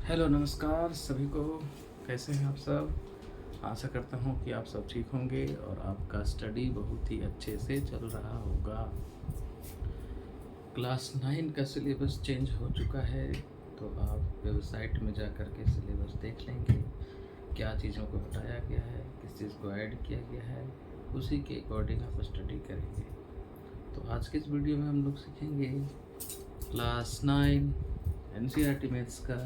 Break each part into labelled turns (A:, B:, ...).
A: Hello नमस्कार सभी को। कैसे हैं आप सब। आशा करता हूँ कि आप सब ठीक होंगे और आपका स्टडी बहुत ही अच्छे से चल रहा होगा। क्लास 9 का सिलेबस चेंज हो चुका है, तो आप वेबसाइट में जा कर के सिलेबस देख लेंगे क्या चीज़ों को हटाया गया है, किस चीज़ को ऐड किया गया है, उसी के अकॉर्डिंग आप स्टडी करेंगे। तो आज के इस वीडियो में हम लोग सीखेंगे क्लास 9 एनसीईआरटी मैथ्स का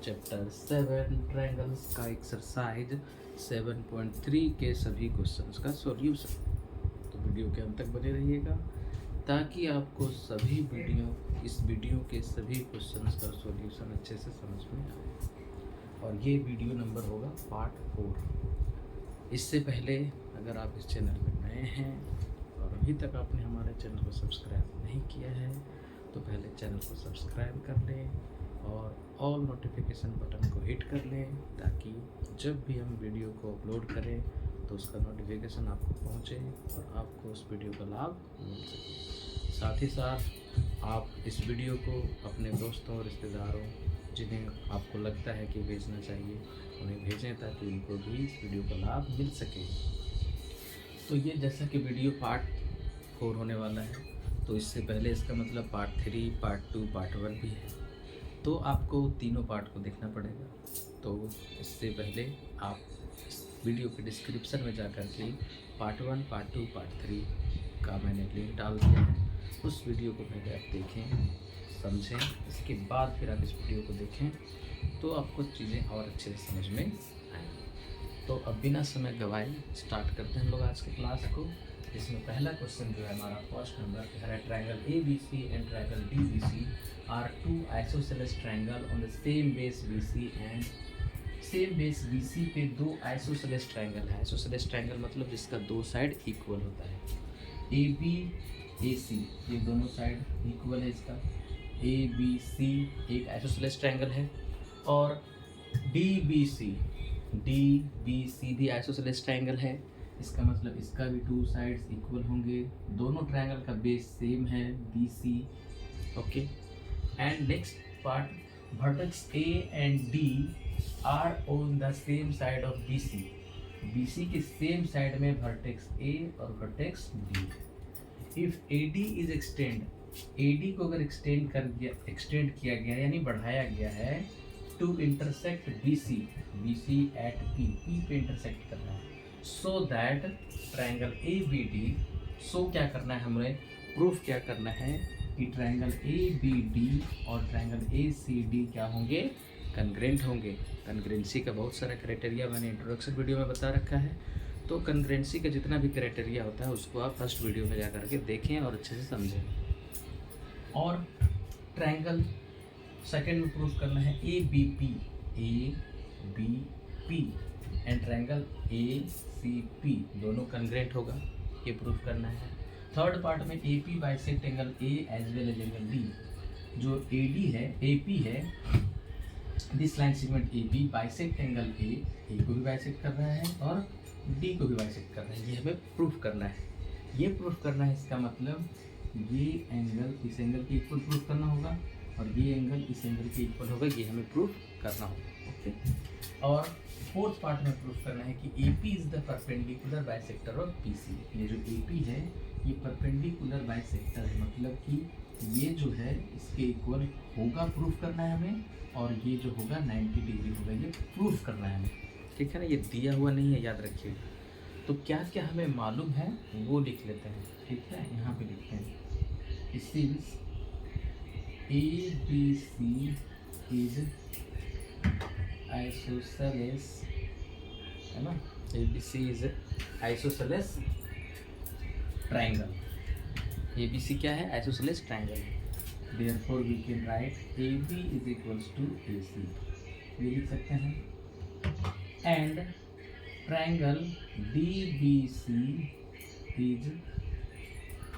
A: चैप्टर 7 ट्रायंगल्स का एक्सरसाइज 7.3 के सभी क्वेश्चंस का सॉल्यूशन। तो वीडियो के अंत तक बने रहिएगा ताकि आपको इस वीडियो के सभी क्वेश्चंस का सॉल्यूशन अच्छे से समझ में आए। और ये वीडियो नंबर होगा पार्ट 4। इससे पहले अगर आप इस चैनल में नए हैं और अभी तक आपने हमारे चैनल को सब्सक्राइब नहीं किया है तो पहले चैनल को सब्सक्राइब कर लें और ऑल नोटिफिकेशन बटन को हिट कर लें ताकि जब भी हम वीडियो को अपलोड करें तो उसका नोटिफिकेशन आपको पहुंचे और आपको उस वीडियो का लाभ मिल सके। साथ ही साथ आप इस वीडियो को अपने दोस्तों और रिश्तेदारों जिन्हें आपको लगता है कि भेजना चाहिए उन्हें भेजें ताकि उनको भी इस वीडियो का लाभ मिल सके। तो ये जैसा कि वीडियो पार्ट 4 होने वाला है, तो इससे पहले इसका मतलब पार्ट 3, पार्ट 2, पार्ट 1 भी है, तो आपको तीनों पार्ट को देखना पड़ेगा। तो इससे पहले आप इस वीडियो के डिस्क्रिप्शन में जाकर के पार्ट 1, पार्ट 2, पार्ट 3 का मैंने लिंक डाल दिया है। उस वीडियो को पहले आप देखें, समझें, इसके बाद फिर आप इस वीडियो को देखें तो आपको चीज़ें और अच्छे से समझ में आएंगी। तो अब बिना समय गवाए स्टार्ट करते हैं हम लोग आज के क्लास को। इसमें पहला क्वेश्चन जो है हमारा फर्स्ट नंबर है, triangle ABC and triangle DBC are two isosceles triangle on the same base BC and same base BC पे दो आइसोसेलेस ट्रायंगल है। आइसोसेलेस ट्रायंगल मतलब जिसका दो साइड इक्वल होता है। AB AC ये दोनों साइड इक्वल है, इसका ABC एक आइसोसेलेस ट्रायंगल है और DBC भी आइसोसेलेस ट्रायंगल है। इसका मतलब इसका भी टू साइड्स इक्वल होंगे, दोनों ट्रायंगल का बेस सेम है BC। Okay, and next part, vertex A and D are on the same side of BC के सेम साइड में वर्टेक्स A और vertex D। If AD is AD को अगर extend किया गया यानी बढ़ाया गया है to intersect BC at P पे इंटरसेक्ट करना है, so that triangle ABD, so क्या करना है, हमें प्रूफ क्या करना है कि ट्रायंगल ABD और ट्रायंगल ACD क्या होंगे, कन्ग्रेंट होंगे। कन्ग्रेंसी का बहुत सारा क्राइटेरिया मैंने इंट्रोडक्शन वीडियो में बता रखा है, तो कन्ग्रेंसी का जितना भी क्राइटेरिया होता है उसको आप फर्स्ट वीडियो में जा करके देखें और अच्छे से समझें। और ट्रायंगल सेकेंड में प्रूफ करना है ABP एंड ट्रायंगल ACP दोनों कन्ग्रेंट होगा, ये प्रूफ करना है। थर्ड पार्ट में AP bisect angle A as well as angle D। जो AP है, this line segment AB bisect angle A को भी बाइसेक्ट कर रहा है और D को भी बाइसेक्ट कर रहा है, ये हमें प्रूफ करना है। ये प्रूफ करना है, इसका मतलब ये एंगल इस एंगल के इक्वल प्रूफ करना होगा और ये एंगल इस एंगल के इक्वल होगा, ये हमें प्रूफ करना होगा। ओके, और फोर्थ पार्ट में प्रूफ करना है कि AP is the perpendicular bisector of BC। ये जो AP है ये परपेंडिकुलर बाइसेक्टर है, मतलब कि ये जो है इसके इक्वल होगा, प्रूफ करना है हमें, और ये जो होगा 90 डिग्री होगा, ये प्रूफ करना है हमें। ठीक है ना, ये दिया हुआ नहीं है, याद रखिए। तो क्या क्या हमें मालूम है वो लिख लेते हैं। ठीक है, यहाँ पे लिखते हैं, इस ABC इज आइसोसेलेस, है ना, ABC is isosceles triangle. ABC क्या है, आइसोसेलेस ट्रायंगल है। Therefore we can write AB is equals to AC, ये लिख सकते हैं। And triangle DBC is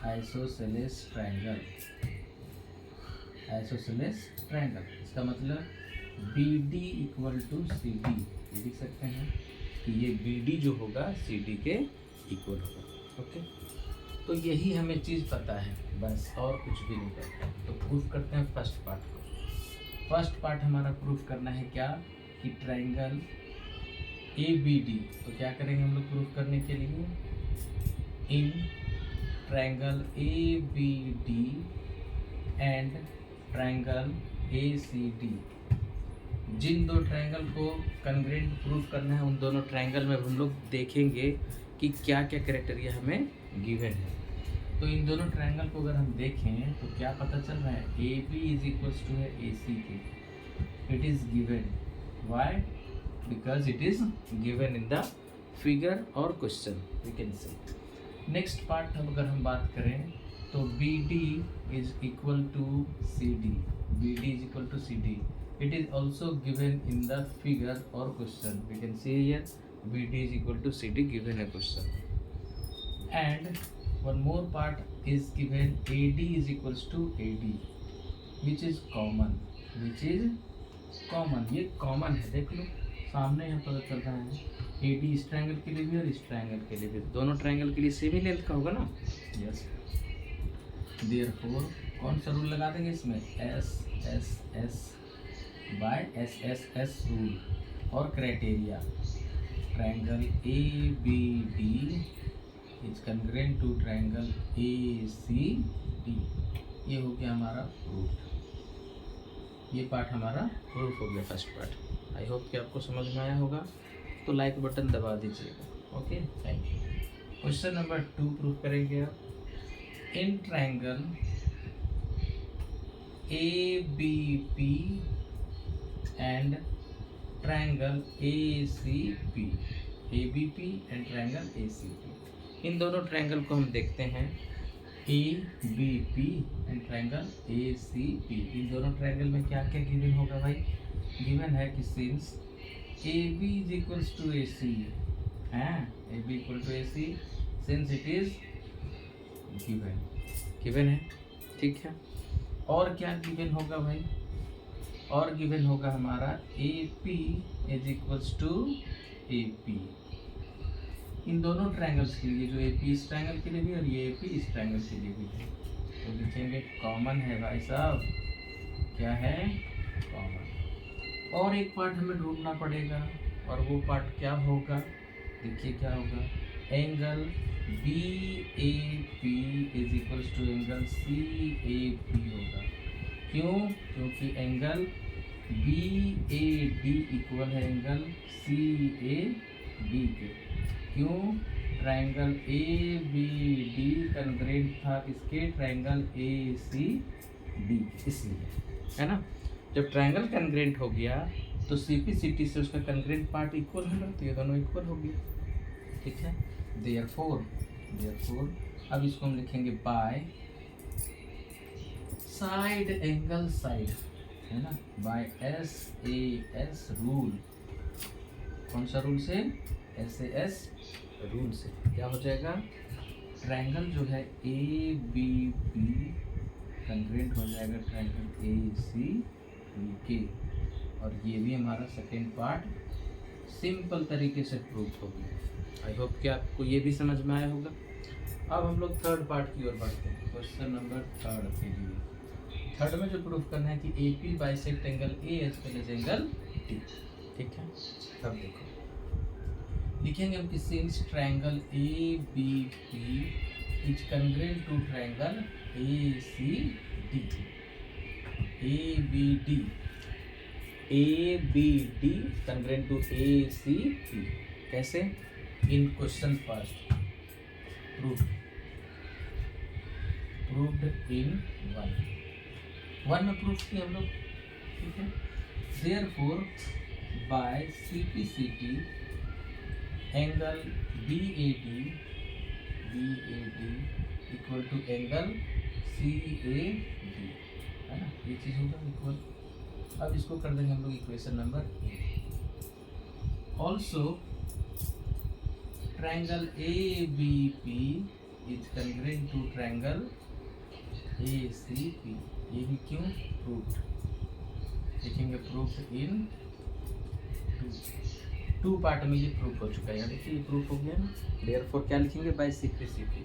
A: isosceles triangle, इसका मतलब BD इक्वल टू CD, ये लिख सकते हैं कि ये BD जो होगा CD के इक्वल होगा। ओके, तो यही हमें चीज़ पता है बस, और कुछ भी नहीं पता। तो प्रूफ करते हैं फर्स्ट पार्ट को। फर्स्ट पार्ट हमारा प्रूफ करना है क्या कि ट्रायंगल ABD, तो क्या करेंगे हम लोग प्रूफ करने के लिए, in triangle ABD and triangle ACD, जिन दो ट्रायंगल को कॉन्ग्रुएंट प्रूफ करना है उन दोनों ट्रायंगल में हम लोग देखेंगे कि क्या क्या क्राइटेरिया हमें गिवन है। तो इन दोनों ट्रायंगल को अगर हम देखें तो क्या पता चल रहा है, AB इज इक्वल्स टू है AC के, it is given, why, because it is given in the figure और question, we can say. Next part अगर हम बात करें तो BD is equal to CD, BD is equal to CD, it is also given in the figure or question, we can see here BD is equal to CD given a question, and one more part is given AD is equals to AD, which is common, ये common है, देख लो सामने यहाँ पता चल रहा है AD इस ट्रायंगल के लिए भी और इस ट्रायंगल के लिए भी, दोनों ट्रायंगल के लिए सेम ही लेंथ का होगा ना, यस। देयरफॉर कौन सा रूल लगा देंगे इसमें, SSS बाय SSS रूल और criteria, triangle ABD is congruent to triangle ACD, ये हो गया हमारा प्रूफ, ये पार्ट हमारा प्रूफ हो गया फर्स्ट पार्ट। आई होप कि आपको समझ में आया होगा, तो लाइक बटन दबा दीजिएगा। Okay, thank you. Question number 2 proof करेंगे आप, in triangle ABP and triangle ACP, ABP and triangle ACP, इन दोनों ट्रायंगल को हम देखते हैं, ABP and triangle ACP, इन दोनों ट्रायंगल में क्या क्या गिवन होगा भाई, गिवन है कि since AB is equals to AC है, AB equal to AC, since it is given है, ठीक है। और क्या गिवन होगा भाई, और गिवन होगा हमारा AP is equals to AP, इन दोनों ट्रायंगल्स के लिए, जो AP इस ट्रायंगल के लिए भी और ये AP इस ट्रायंगल के लिए भी है, तो लिखेंगे कॉमन है भाई साहब, क्या है, कॉमन। और एक पार्ट हमें ढूंढना पड़ेगा, और वो पार्ट क्या होगा, देखिए क्या होगा, angle BAP is equals to angle CAP होगा, क्यों, क्योंकि एंगल BAD इक्वल है एंगल CAD के, क्यों, ट्रायंगल ABD कॉन्ग्रुएंट था इसके ट्रायंगल ACD, इसलिए है ना। जब ट्रायंगल कॉन्ग्रुएंट हो गया तो CP/CT से उसका कॉन्ग्रुएंट पार्ट इक्वल है ना, तो ये दोनों इक्वल हो गए, ठीक है। देयरफॉर अब इसको हम लिखेंगे बाय साइड एंगल साइड, है ना, बाय SAS रूल, कौन सा रूल से, SAS रूल से, क्या हो जाएगा, ट्रायंगल जो है ABP कॉन्ग्रुएंट हो जाएगा ट्रायंगल ACB के, और ये भी हमारा सेकेंड पार्ट सिंपल तरीके से प्रूफ हो गया। आई होप कि आपको ये भी समझ में आया होगा। अब हम लोग थर्ड पार्ट की ओर बढ़ते हैं, क्वेश्चन नंबर 3 के लिए। थर्ड में जो प्रूफ करना है कि AP bisect angle A as well as angle D, ठीक है। अब देखो लिखेंगे हम कि since triangle ABP is congruent to triangle ACD, ABD congruent to ACP, कैसे, in question first proved in 1 में प्रूफ किया हम लोग, ठीक है। Therefore by CP/CT angle BAD equal to angle CAD, है ना, ये चीज़ होगा इक्वल। अब इसको कर देंगे हम लोग equation number 8। Also triangle ABP is congruent to triangle ACP, ये भी क्यों, प्रूफ्ड, लिखेंगे प्रूफ्ड इन 2 पार्ट में ये प्रूफ हो चुका है, देखिए ये प्रूफ हो गया ना। देयरफॉर क्या लिखेंगे, bye CP/CT,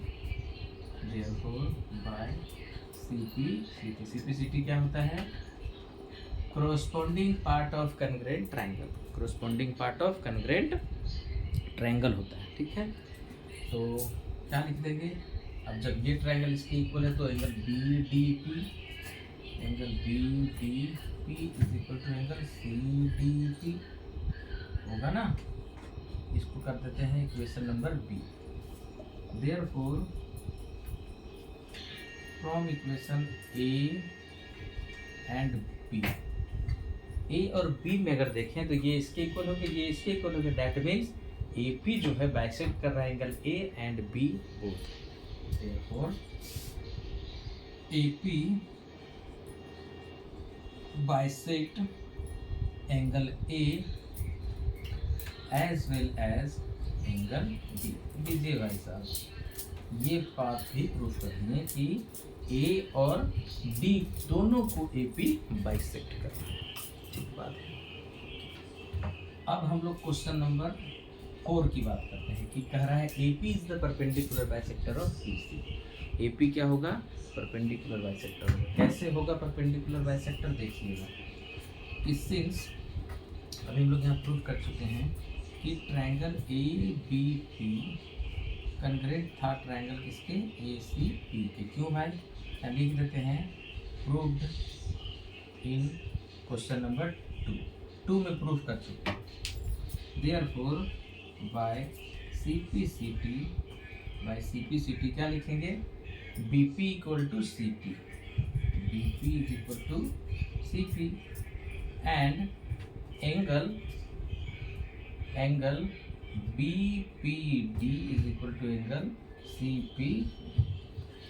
A: therefore by CP/CT, CP/CT क्या होता है, corresponding part of congruent triangle, corresponding part of congruent triangle होता है, ठीक है। तो क्या लिख देंगे, अब जब ये ट्रायंगल इसके इक्वल है तो angle B D P, angle B D P is equal to angle C D P होगा ना। इसको कर देते हैं equation number B. Therefore from equation A and B, A और बी में अगर देखें तो ये इसके इक्वल हो गया, ये इसके इक्वल हो गया, दैट मीन्स ए पी जो है बाइसेक्ट कर रहा है angle A and B both. Therefore, AP bisect angle A as well as angle B। लीजिए भाई साहब, ये बात भी प्रूफ करनी है कि A और B दोनों को AP बाइसेक्ट करना है, ठीक बात है। अब हम लोग क्वेश्चन नंबर 4 की बात करते हैं कि कह रहा है AP is the perpendicular bisector of BC। AP क्या होगा, परपेंडिकुलर बाइसेक्टर होगा। कैसे होगा परपेंडिकुलर बाइसेक्टर, देखिएगा कि सिंस अभी हम लोग यहाँ प्रूव कर चुके हैं कि ट्रायंगल ABP कॉन्ग्रुएंट था ट्रायंगल किसके, ACP के। क्यों भाई, लिख देते हैं प्रूव्ड इन क्वेश्चन नंबर 2 में प्रूव कर चुके हैं। देयरफॉर बाय CPCT क्या लिखेंगे, BP equal to CP, BP is equal to CP and angle BPD is equal to angle CP।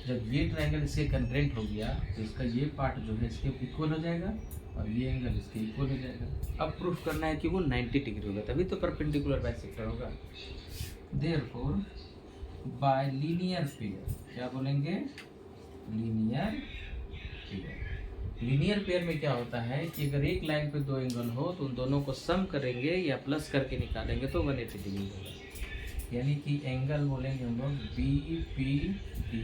A: जब ये ट्रायंगल इसके कॉन्ग्रुएंट हो गया तो इसका ये पार्ट जो है इसके इक्वल हो जाएगा और ये एंगल इसके इक्वल हो जाएगा। अब प्रूफ करना है कि वो 90 डिग्री होगा, तभी तो परपेंडिकुलर बाइसेक्टर होगा। देयरफॉर बाय लीनियर पेयर, क्या बोलेंगे, लीनियर पेयर। लीनियर पेयर में क्या होता है कि अगर एक लाइन पे दो एंगल हो तो उन दोनों को सम करेंगे या प्लस करके निकालेंगे तो 180 डिग्री होगा। यानी कि एंगल बोलेंगे हम लोग BPD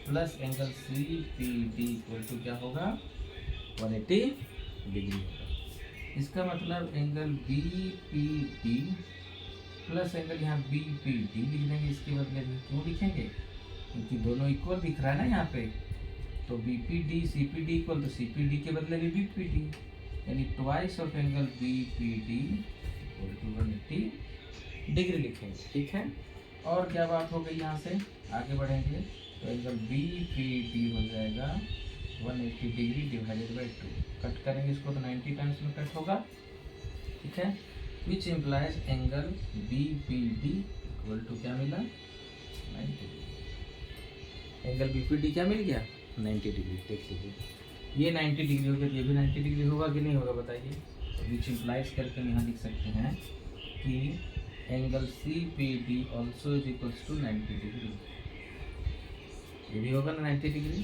A: plus angle CPD equal to क्या होगा, 180 डिग्री होगा। इसका मतलब एंगल BPD प्लस एंगल यहाँ BPD लिख देंगे इसके बदले में। क्यों लिखेंगे, क्योंकि दोनों इक्वल दिख रहा है ना यहाँ पे, तो BPD CPD इक्वल, तो CPD के बदले भी BPD, यानी twice of angle BPD equal to 180 degree लिखेंगे, ठीक है। और क्या बात हो गई, यहाँ से आगे बढ़ेंगे तो एंगल BPD हो जाएगा 180 डिग्री डिवाइडेड बाई 2। कट करेंगे इसको तो 90 टाइम्स में कट होगा, ठीक है। Which implies angle BPD equal to क्या मिला, 90 डिग्री। एंगल BPD क्या मिल गया, 90 डिग्री। देख लीजिए ये 90 डिग्री हो गया, ये भी 90 डिग्री होगा कि नहीं होगा बताइए। तो विच इम्प्लाइज करके हम यहाँ लिख सकते हैं कि angle CPD also is equals to 90 degree. ये भी होगा ना 90 डिग्री,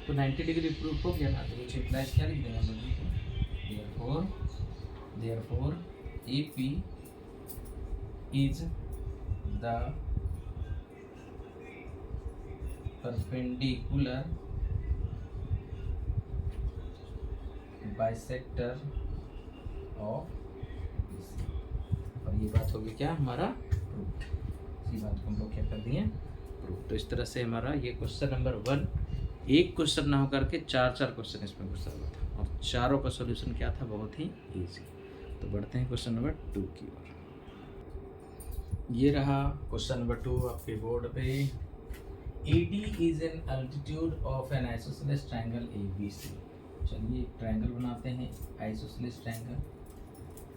A: तो 90 डिग्री प्रूफ हो गया ना। तो विच इम्प्लाइज क्या लिख देंगे हम लोग, therefore AP is the perpendicular bisector of BC। और ये बात होगी क्या हमारा प्रूफ, इसी बात को हम लोग क्या कर दिए प्रूफ। तो इस तरह से हमारा ये क्वेश्चन नंबर 1, एक क्वेश्चन ना होकर के 4 क्वेश्चन इसमें घुसा हुआ था और चारों का सॉल्यूशन क्या था, बहुत ही इजी। तो बढ़ते हैं क्वेश्चन नंबर 2 की ओर। ये रहा क्वेश्चन नंबर 2 आपके बोर्ड पे। AD is an altitude of N isosceles triangle ABC। चलिए एक ट्रायंगल बनाते हैं आइसोसेलेस ट्रायंगल,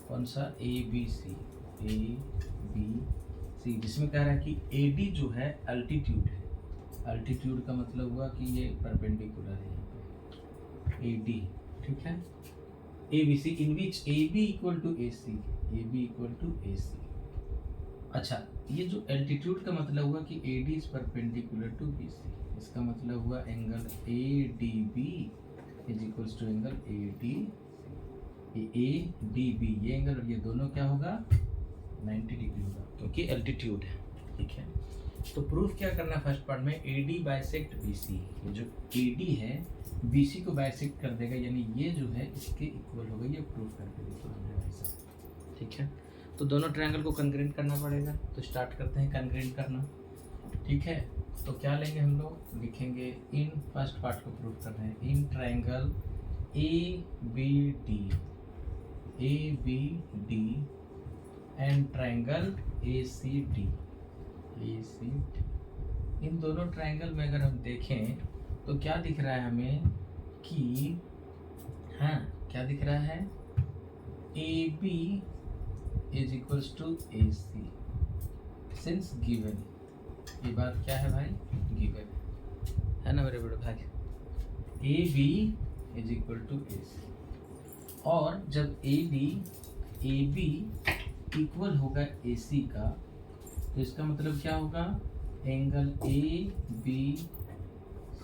A: कौन सा, ABC, जिसमें कह रहा है कि AD जो है अल्टीट्यूड है। अल्टीट्यूड का मतलब हुआ कि ये परपेंडिकुलर है यहाँ पे AD, ठीक है। ABC in which AB equal to AC। अच्छा, ये जो एल्टीट्यूड का मतलब हुआ कि AD is perpendicular to BC, इसका मतलब हुआ angle ADB is equals to angle ADC। ये ADB ये एंगल और ये दोनों क्या होगा, 90 डिग्री होगा, क्योंकि एल्टीट्यूड है, ठीक है। तो प्रूफ क्या करना है फर्स्ट पार्ट में, AD बाइसेक्ट BC। ये जो AD है BC को बाइसेक्ट कर देगा, यानी ये जो है इसके इक्वल होगा, ये प्रूफ करके देखो हमने भाई साहब। ठीक है, तो दोनों ट्रायंगल को कंग्रेंट करना पड़ेगा। तो स्टार्ट करते हैं कंग्रेंट करना। ठीक है, तो क्या लेंगे हम लोग, लिखेंगे इन, फर्स्ट पार्ट को प्रूफ करना है, in triangle ABD and triangle ACD। इन दोनों ट्रायंगल में अगर हम देखें तो क्या दिख रहा है हमें कि, हाँ क्या दिख रहा है, AB is equals to AC since given. ये बात क्या है भाई, गिवन है ना मेरे बड़े भाई, AB is equal to AC। और जब AB इक्वल होगा AC का, तो इसका मतलब क्या होगा, angle ABC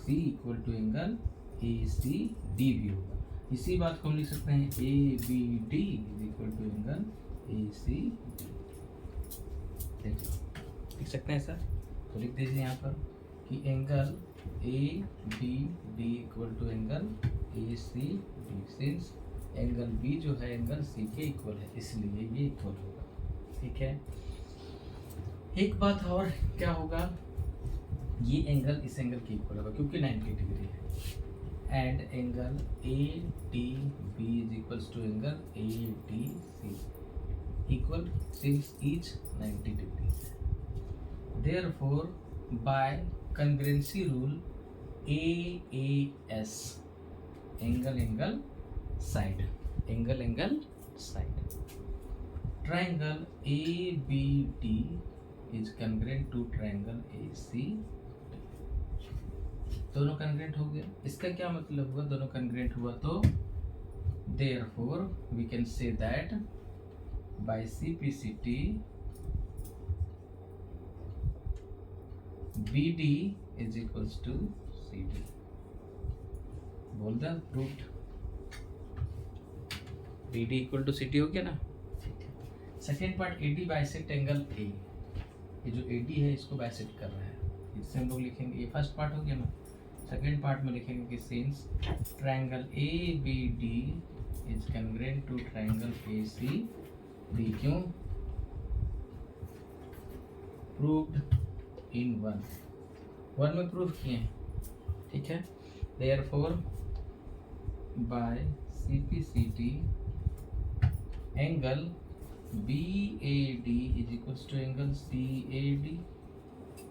A: equal to angle ACD भी होगा। इसी बात को हम लिख सकते हैं ABD is equal to angle ACD। लिख सकते हैं सर, तो लिख दीजिए यहाँ पर कि angle ABD equal to angle ACD since angle B जो है एंगल C के इक्वल है, इसलिए ये इक्वल होगा। ठीक है, एक बात और क्या होगा, ये एंगल इस एंगल के इक्वल होगा क्योंकि 90 डिग्री है, and angle ADB is equals to angle ADC equal since each 90 degree. Therefore by congruency rule AAS angle side triangle ABD is congruent to triangle AC। दोनों कंग्रेंट हो गया। इसका क्या मतलब हुआ, दोनों कंग्रेंट हुआ तो therefore we can say that by CPCT BD is equals to CD। बोल the proved, BD equal to CD हो गया ना। Second part, AD bisect angle A। ये जो AD है इसको बाइसेक्ट कर रहा है, इससे हम लोग लिखेंगे, ये फर्स्ट पार्ट हो गया ना। सेकेंड पार्ट में लिखेंगे कि since triangle ABD is congruent to triangle ACD। क्यों, प्रूव्ड इन वन में प्रूफ किए हैं। ठीक है, therefore by CPCT angle BAD is equals to angle CAD।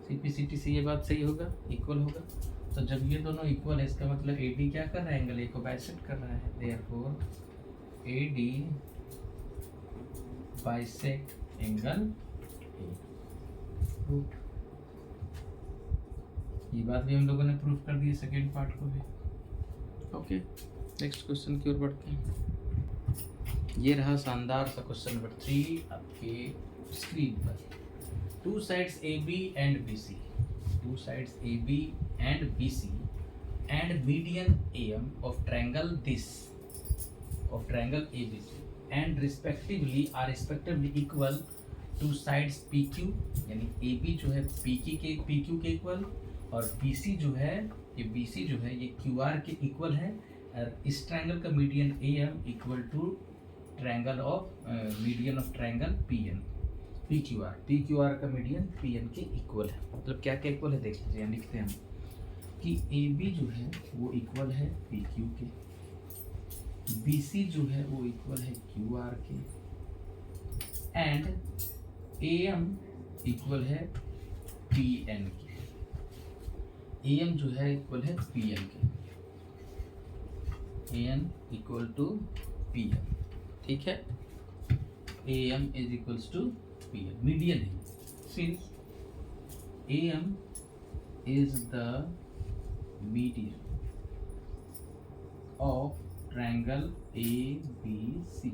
A: CPCT से ये बात सही होगा, इक्वल होगा। तो जब ये दोनों इक्वल है, इसका मतलब AD क्या कर रहा है, एंगल A को बाइसेक्ट कर रहा है। Therefore AD bisect angle A। ये बात भी हम लोगों ने प्रूफ कर दी सेकेंड पार्ट को भी। ओके, नेक्स्ट क्वेश्चन की ओर बढ़ते हैं। ये रहा शानदार सा क्वेश्चन नंबर 3 आपके स्क्रीन पर। Two sides AB and BC, two sides AB and BC and median AM of triangle this, of triangle ABC and respectively are respectively equal to sides PQ, यानी AB जो है PQ के equal, और BC जो है ये QR के equal है। और इस ट्रायंगल का median AM equal to triangle of median of triangle PQR का मीडियन PN के इक्वल है। मतलब क्या क्या इक्वल है देख लीजिए, लिखते हैं हम कि AB जो है वो इक्वल है PQ के, BC जो है वो इक्वल है QR के, एंड AM इक्वल है PN के। AM जो है इक्वल है PN के, AN इक्वल टू PN। ठीक है, AM is equals to PN, median है। Since AM is the median of triangle ABC।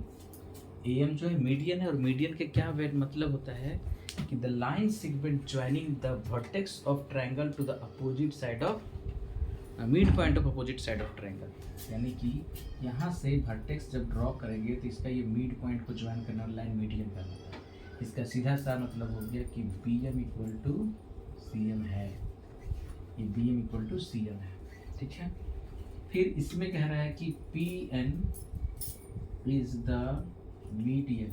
A: AM जो है मीडियन है, और मीडियन के क्या मतलब होता है कि the line segment joining the vertex of triangle to the opposite side of mid point of opposite side of triangle. यानी कि यहाँ से वर्टेक्स जब ड्रॉ करेंगे तो इसका ये मिड पॉइंट को ज्वाइन करने वाला लाइन मीडियन का होता है। इसका सीधा सा मतलब हो गया कि BM इक्वल टू CM है, ये BM इक्वल टू CM है, ठीक है। फिर इसमें कह रहा है कि PN is the median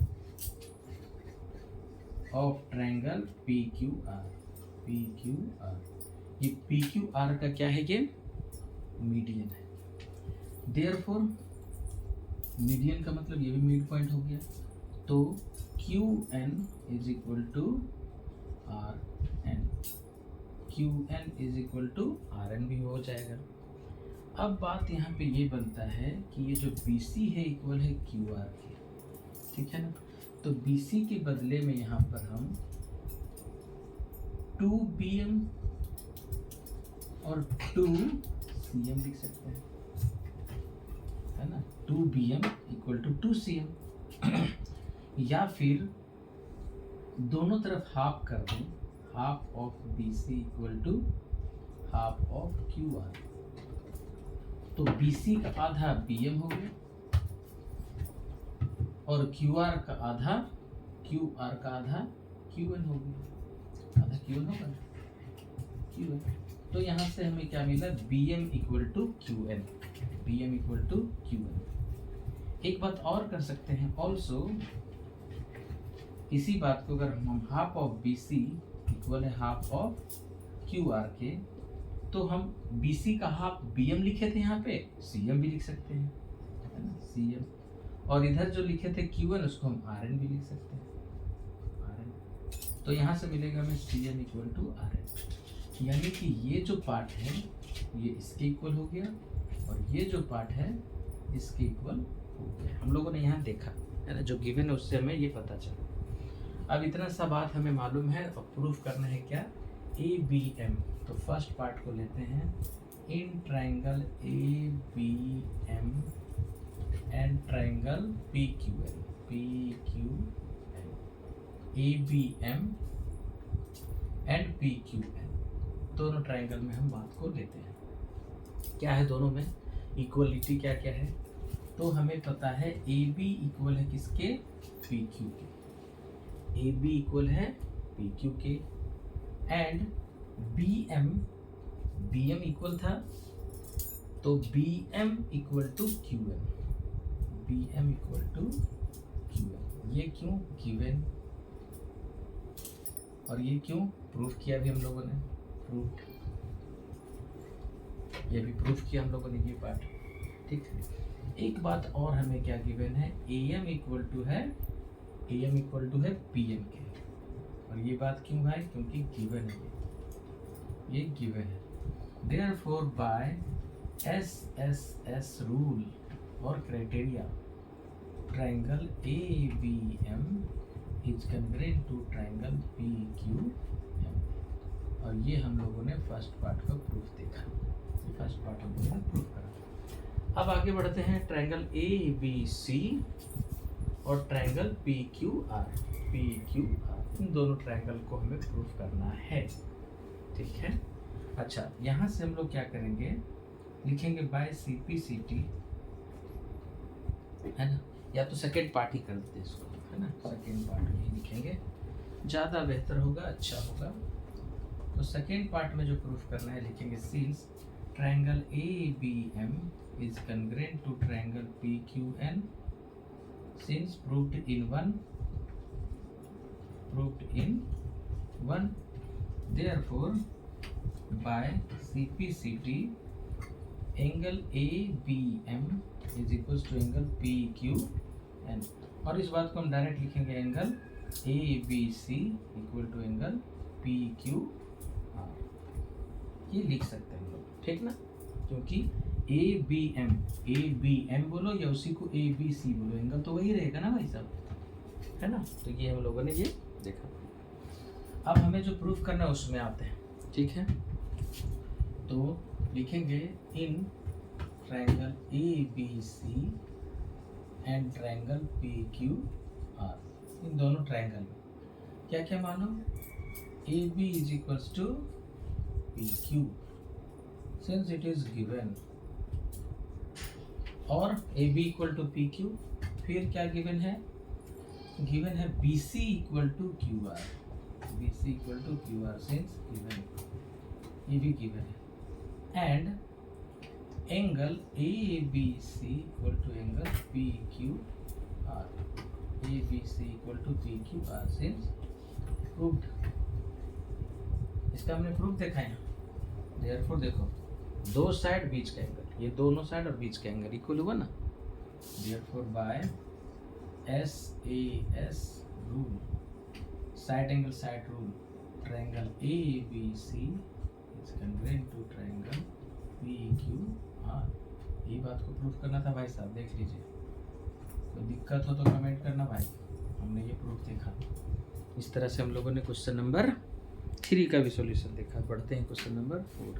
A: of triangle PQR। PQR, ये PQR का क्या है, ये मीडियन है। देयरफॉर मीडियन का मतलब ये भी मिड पॉइंट हो गया, तो QN is equal to RN, QN is equal to RN भी हो जाएगा। अब बात यहाँ पे ये बनता है कि ये जो BC है इक्वल है QR के, ठीक है ना। तो BC के बदले में यहाँ पर हम 2BM और 2CM लिख सकते हैं, है ना। 2BM इक्वल टू 2CM या फिर दोनों तरफ हाफ कर दें, half of BC equal to half of QR। तो BC का आधा BM हो गया और QR का आधा QN हो गया, आधा QN होगा QN। तो यहाँ से हमें क्या मिला, BM equal to QN, BM equal to QN। एक बात और कर सकते हैं ऑल्सो, इसी बात को अगर हम हाफ ऑफ BC इक्वल है हाफ ऑफ QR के, तो हम BC का हाफ BM लिखे थे, यहाँ पे CM भी लिख सकते हैं, है ना, CM। और इधर जो लिखे थे QN उसको हम RN भी लिख सकते हैं, RN। तो यहाँ से मिलेगा हमें CM इक्वल टू RN, यानी कि ये जो पार्ट है ये इसके इक्वल हो गया और ये जो पार्ट है इसके इक्वल हो गया। हम लोगों ने यहाँ देखा है ना, जो गिवन है उससे हमें ये पता चला। अब इतना सा बात हमें मालूम है, और प्रूफ करना है क्या, ABM। तो फर्स्ट पार्ट को लेते हैं, in triangle ABM and triangle PQN, ABM and PQN, दोनों ट्रायंगल में हम बात को लेते हैं। क्या है दोनों में इक्वलिटी, क्या क्या है, तो हमें पता है AB इक्वल है किसके, PQ के, AB इक्वल है PQ के, एंड BM इक्वल था, तो BM equal to QN, BM equal to QN। ये क्यों, गिवन, और ये क्यों, प्रूफ किया भी हम लोगों ने, प्रूफ, ये भी प्रूफ किया हम लोगों ने, ये पार्ट, ठीक है। एक बात और हमें क्या गिवन है, AM इक्वल टू है PM के, और ये बात क्यों भाई, क्योंकि गिवन है, ये गिवन है। देयरफॉर बाय SSS रूल और criteria, triangle ABM is congruent to triangle PQM, और ये हम लोगों ने फर्स्ट पार्ट का प्रूफ देखा, फर्स्ट पार्ट हम लोगों ने प्रूफ करा। अब आगे बढ़ते हैं, ट्रायंगल ABC और ट्रायंगल PQR, इन दोनों ट्रायंगल को हमें प्रूफ करना है, ठीक है। अच्छा, यहाँ से हम लोग क्या करेंगे, लिखेंगे बाय CPCT, है ना, या तो सेकेंड पार्ट ही कर देते इसको, है ना, सेकेंड पार्ट में ही लिखेंगे, ज़्यादा बेहतर होगा, अच्छा होगा। तो सेकेंड पार्ट में जो प्रूफ करना है लिखेंगे, since triangle ABM is congruent to triangle PQN, since proved in one, therefore by CPCT angle ABM is equals to angle PQN, और इस बात को हम डायरेक्ट लिखेंगे angle ABC equal to angle PQR, ये लिख सकते हैं हम लोग, ठीक ना, क्योंकि ABM बोलो या उसी को ABC बोलो, एंगल तो वही रहेगा ना भाई साहब, है ना। तो ये हम लोगों ने ये देखा। अब हमें जो प्रूफ करना है उसमें आते हैं, ठीक है। तो लिखेंगे in triangle ABC and triangle PQR, इन दोनों ट्रायंगल में क्या क्या मानो, AB is equals to PQ since it is given, और AB इक्वल टू PQ, फिर क्या गिवन है, गिवन है BC equal to QR, B C equal to Q R since given, ये भी गिवन है। And angle A B C equal to angle P Q R, A B C equal to P Q R since proved. इसका हमने proof देखा है। Therefore देखो दो side बीच का एंगल, ये दोनों साइड और बीच का एंगल इक्वल हुआ ना। Therefore by S A S rule, side angle side rule, triangle A B C is congruent to triangle P Q R. यही बात को प्रूफ करना था भाई साहब, देख लीजिए। कोई दिक्कत हो तो कमेंट करना भाई, हमने ये प्रूफ देखा। इस तरह से हम लोगों ने क्वेश्चन नंबर 3 का भी सॉल्यूशन देखा। बढ़ते हैं क्वेश्चन नंबर 4।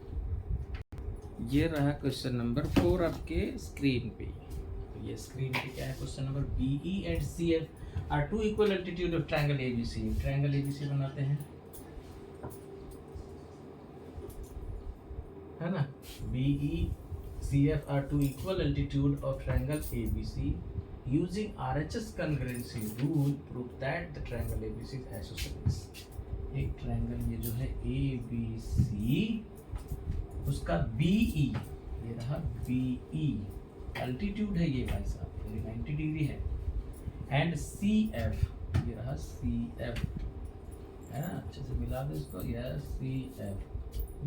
A: ये रहा क्वेश्चन नंबर 4 आपके स्क्रीन पे। तो ये स्क्रीन पे क्या है question number, B E and C F are two equal altitude of triangle A B C. Triangle A B C बनाते हैं, है ना। B E C F are two equal altitude of triangle A B C using RHS congruency rule prove that the triangle ABC is isosceles। एक triangle ये जो है ABC, उसका BE, ये रहा BE अल्टीट्यूड है ये भाई साहब, ये 90 डिग्री है। एंड CF, ये रहा CF, है ना, अच्छे से मिला दो इसको, यह CF,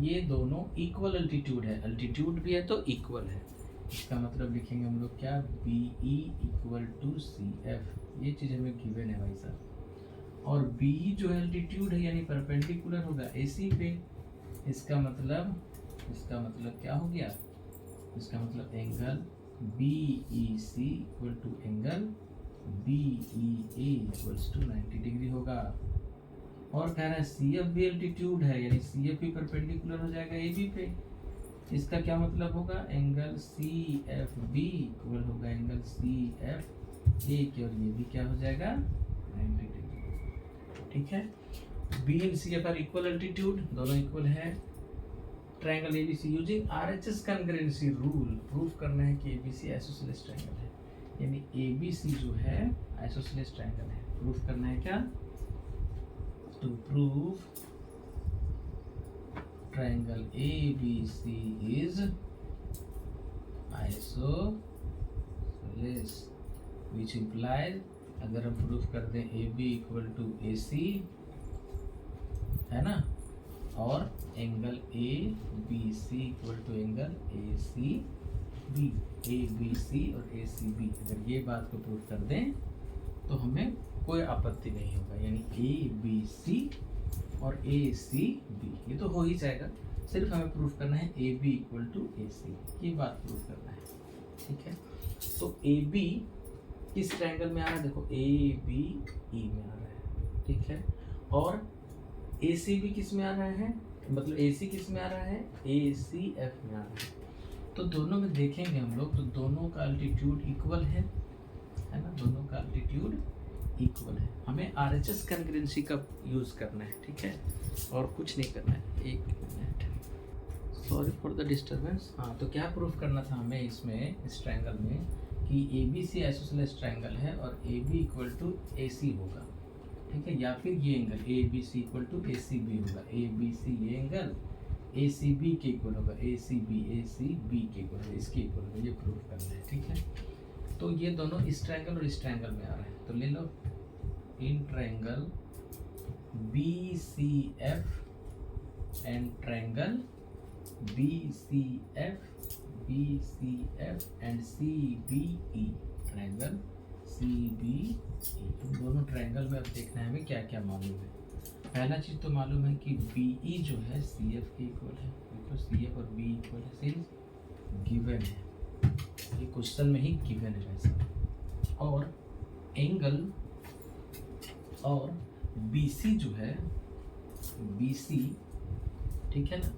A: ये दोनों इक्वल अल्टीट्यूड है। अल्टीट्यूड भी है तो इक्वल है। इसका मतलब लिखेंगे हम लोग क्या, B E equal to C F, ये चीज़ हमें गिवन है भाई साहब। और बी जो है एल्टीट्यूड है यानी परपेंडिकुलर होगा ए सी पे। इसका मतलब क्या हो गया, इसका मतलब angle B E C equal to angle B E A equals to 90 degree होगा। और कह रहा है सी एफ भी एल्टीट्यूड है यानी सी एफ भी परपेंडिकुलर हो जाएगा ए बी पे। इसका क्या मतलब होगा, angle C F B equal होगा एंगल सी एफ ए के, और ये भी क्या हो जाएगा 90 डिग्री। ठीक है, B and C F are equal altitude, दोनों इक्वल है। Triangle ABC using RHS congruency rule proof करना है कि एबीसी आइसोसेलेस ट्रायंगल है, यानी एबीसी जो है आइसोसेलेस ट्रायंगल है। प्रूफ करना है क्या, to prove triangle ABC is isosceles, which implies अगर हम प्रूफ कर दें AB इक्वल टू AC, है ना, और angle ABC equal to angle ACB, ABC और ACB, अगर ये बात को प्रूफ कर दें तो हमें कोई आपत्ति नहीं होगा, यानी ABC और ACB ये तो हो ही जाएगा। सिर्फ हमें प्रूफ करना है AB इक्वल टू AC, ये बात प्रूफ करना है। ठीक है, तो AB किस ट्रायंगल में आ रहा है, देखो ABE में आ रहा है। ठीक है, और ACB किस में आ रहा है, मतलब AC किस में आ रहा है, ACF में आ रहा है। तो दोनों में देखेंगे हम लोग तो दोनों का अल्टीट्यूड इक्वल है ना, दोनों का अल्टीट्यूड इक्वल है। हमें आरएचएस कॉन्ग्रुएंसी का यूज़ करना है। ठीक है, और कुछ नहीं करना है। एक minute, sorry for the disturbance. हाँ, तो क्या प्रूफ करना था हमें इसमें, इस ट्रायंगल में, कि ABC आइसोसेलेस ट्रायंगल है और AB इक्वल टू AC होगा। ठीक है, या फिर ये angle ABC equal to ACB होगा, ABC ये एंगल ACB के इक्वल होगा, ACB के इक्वल होगा, इसके इक्वल होगा, ये प्रूफ करना है। ठीक है, तो ये दोनों इस ट्रायंगल और इस ट्रायंगल में आ रहा है, तो ले लो in triangle BCF and triangle BCF and CBE, triangle CBE। इन दोनों ट्रायंगल में अब देखना है हमें क्या क्या मालूम है। पहला चीज़ तो मालूम है कि BE जो है CF के इक्वल है, देखो CF और B इक्वल है, सिर्फ गिवन है, ये क्वेश्चन में ही गिवन है वैसा। और एंगल और BC जो है BC, ठीक है ना।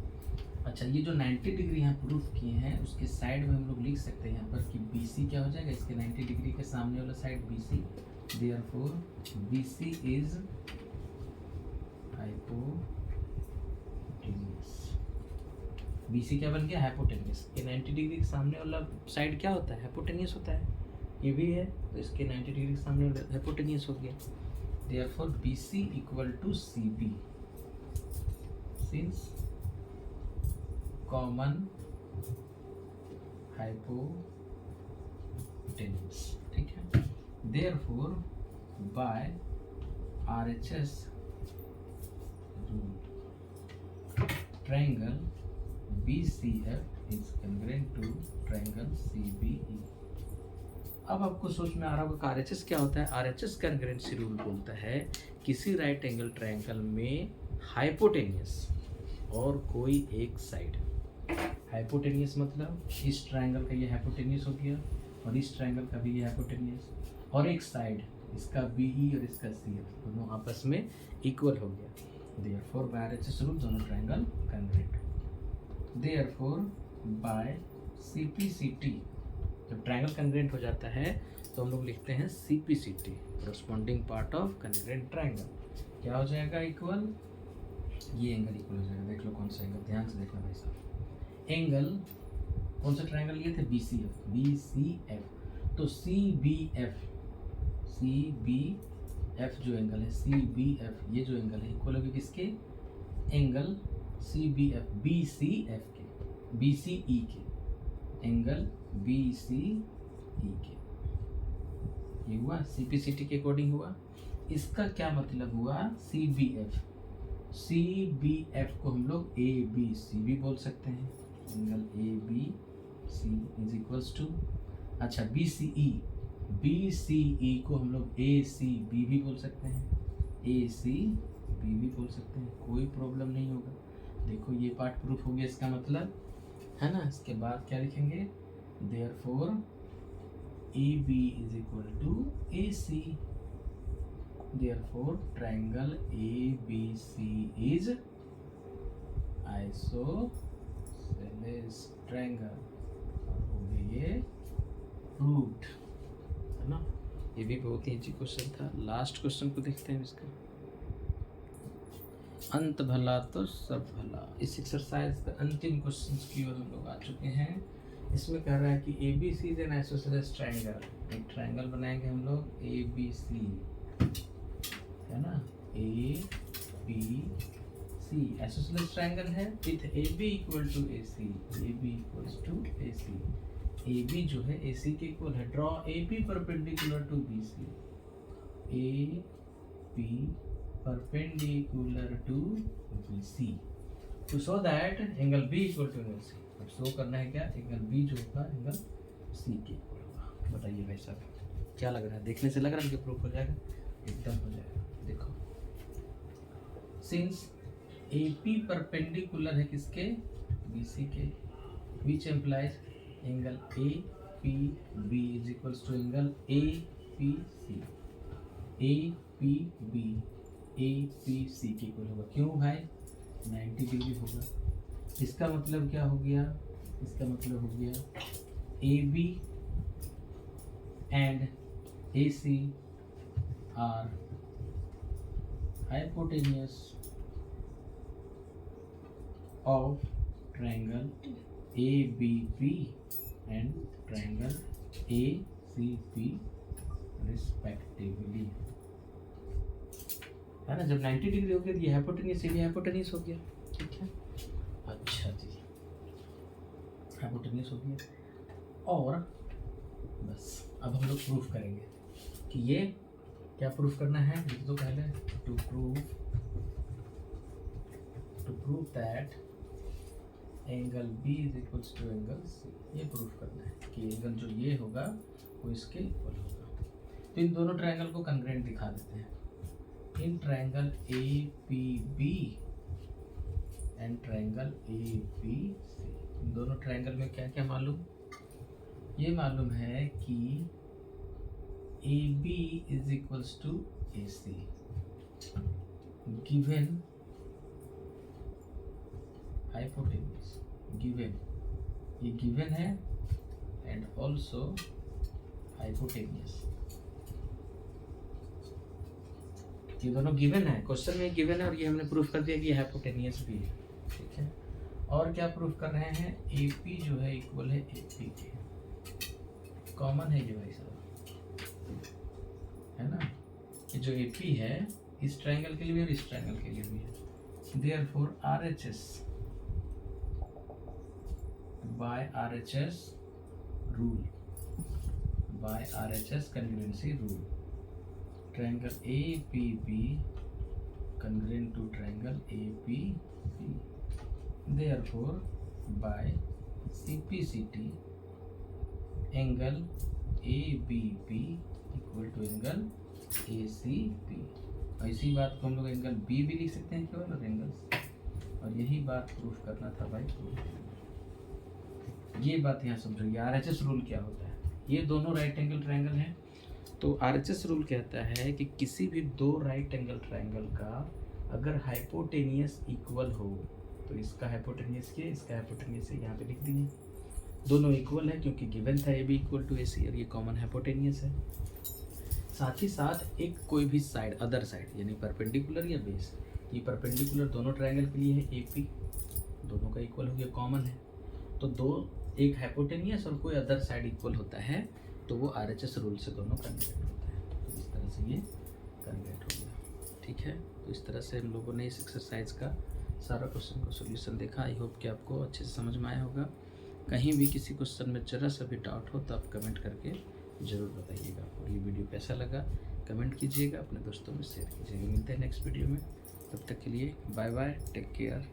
A: अच्छा, ये जो 90 डिग्री यहाँ प्रूफ किए हैं उसके साइड में हम लोग लिख सकते हैं यहाँ पर कि BC क्या हो जाएगा, इसके 90 डिग्री के सामने वाला side BC, therefore BC is hypotenuse. BC क्या बन गया, हाइपोटेन्यूस। ये 90 डिग्री के सामने वाला साइड क्या होता है, हाइपोटेन्यूस होता है। ये भी है तो इसके 90 डिग्री के सामने वाला हाइपोटेन्यूस हो गया। Therefore B C equal to C B since common hypotenuse, ठीक है। Therefore by RHS rule triangle BCF is congruent to triangle CBE। अब आपको सोच में आ रहा होगा कि RHS क्या होता है। RHS कॉन्ग्रुएंसी रूल बोलता है किसी राइट एंगल ट्रायंगल में हाइपोटेनियस और कोई एक साइड, हाइपोटेनियस मतलब इस ट्रायंगल का ये हाइपोटेनियस हो गया और इस ट्रायंगल का भी ये हाइपोटेनियस, और एक साइड इसका BE और इसका CF दोनों आपस में इक्वल हो गया। देयरफॉर बाय RHS रूल दोनों triangle congruent. Therefore by CPCT, जब ट्रायंगल कॉन्ग्रुएंट हो जाता है तो हम लोग लिखते हैं CPCT, corresponding part of congruent triangle क्या हो जाएगा, इक्वल। ये एंगल इक्वल हो जाएगा। देख लो कौन सा एंगल, ध्यान से देखना भाई साहब। एंगल कौन सा ट्रायंगल लिए थे, BCF, तो CBF जो एंगल है CBF, ये जो एंगल है इक्वल होगी किसके, एंगल CBF BCF के, BCE के, एंगल BCE के। ये हुआ CPCT के अकॉर्डिंग हुआ। इसका क्या मतलब हुआ, CBF को हम लोग ABC भी बोल सकते हैं, angle ABC is equals to, अच्छा BCE को हम लोग ACB भी बोल सकते हैं, ACB भी बोल सकते हैं, कोई प्रॉब्लम नहीं होगा। देखो ये पार्ट प्रूफ हो गया इसका मतलब, है ना। इसके बाद क्या लिखेंगे, therefore AB is equal to AC, therefore triangle ABC is isosceles triangle. हो गया ये प्रूव्ड, है ना। ये भी बहुत ही इजी क्वेश्चन था। लास्ट क्वेश्चन को देखते हैं इसका। अंत भला तो सब भला, इस एक्सरसाइज का अंतिम क्वेश्चन की ओर हम लोग आ चुके हैं। इसमें कह रहा है कि ABC is an isosceles triangle, एक ट्रायंगल बनाएंगे हम लोग ABC, है ना, ABC आइसोसेलेस ट्रायंगल है with AB equal to AC, AB equals to AC। AB जो है AC के इक्वल है। Draw AB perpendicular to BC, AB perpendicular to BC to show that angle B equal to angle C। अब show करना है क्या, angle B जो होगा एंगल C के इक्वल होगा। बताइए भाई साहब क्या लग रहा है, देखने से लग रहा है कि प्रूफ हो जाएगा, एकदम हो जाएगा। देखो सिंस AP परपेंडिकुलर है किसके, BC के, which implies angle APB is equals to angle APC, APC के इक्वल होगा। क्यों भाई, 90 डिग्री होगा। इसका मतलब क्या हो गया, इसका मतलब हो गया AB and AC are hypotenuse of triangle ABP and triangle ACP respectively, है ना। जब 90 डिग्री हो गया तो ये हाइपोटेनियस, ये भी हाइपोटेनियस हो गया, ठीक है। अच्छा जी, हाइपोटेनियस हो गया। और बस अब हम लोग प्रूफ करेंगे कि ये क्या प्रूफ करना है, लिख दो पहले, to prove that angle B is equals to angle C। ये प्रूफ करना है कि एंगल जो ये होगा वो इसके इक्वल होगा। तो इन दोनों ट्रायंगल को कॉन्ग्रुएंट दिखा देते हैं। In triangle APB and triangle ABC, इन दोनों ट्रायंगल में क्या क्या मालूम, ये मालूम है कि AB is equals to AC given hypotenuse, given, ये given है and also hypotenuse, ये दोनों given है, क्वेश्चन में given है और ये हमने प्रूफ कर दिया कि हाइपोटेनियस भी है, ठीक है। और क्या प्रूफ कर रहे हैं, AP जो है इक्वल है AP के, कॉमन है ये भाई साहब, है ना। कि जो ए पी है इस ट्रायंगल के लिए भी और इस ट्रायंगल के लिए भी है। Therefore R H S by R H S rule, by R H S congruency rule, triangle A P B congruent to triangle APB. Therefore, by CPCT, angle ABB equal to angle ACP. और इसी बात को हम लोग angle B भी लिख सकते हैं केवल और एंगल्स, और यही बात प्रूफ करना था भाई। ये बात यहाँ समझो, ये RHS रूल क्या होता है। ये दोनों राइट एंगल ट्रायंगल हैं, तो RHS रूल कहता है कि किसी भी दो राइट एंगल ट्रायंगल का अगर हाइपोटेनियस इक्वल हो, तो इसका हाइपोटेनियस क्या है, इसका हाइपोटेनियस है, यहाँ पे लिख दिए। दोनों इक्वल है क्योंकि गिवन था AB इक्वल टू AC और ये कॉमन हाइपोटेनियस है। साथ ही साथ एक कोई भी साइड, अदर साइड यानी परपेंडिकुलर या बेस, ये परपेंडिकुलर दोनों ट्रायंगल के लिए है AP, दोनों का इक्वल हो गया, कॉमन है। तो दो, एक हाइपोटेनियस और कोई अदर साइड इक्वल होता है तो वो RHS रूल से दोनों कन्वर्ट होता है। तो इस तरह से ये कन्वर्ट हो गया, ठीक है। तो इस तरह से हम लोगों ने इस एक्सरसाइज का सारा क्वेश्चन का सोल्यूशन देखा। आई होप कि आपको अच्छे से समझ में आया होगा। कहीं भी किसी क्वेश्चन में जरा सा भी डाउट हो तो आप कमेंट करके ज़रूर बताइएगा। और ये वीडियो कैसा लगा कमेंट कीजिएगा, अपने दोस्तों में शेयर कीजिएगा। मिलते हैं नेक्स्ट वीडियो में, तब तक के लिए बाय बाय, टेक केयर।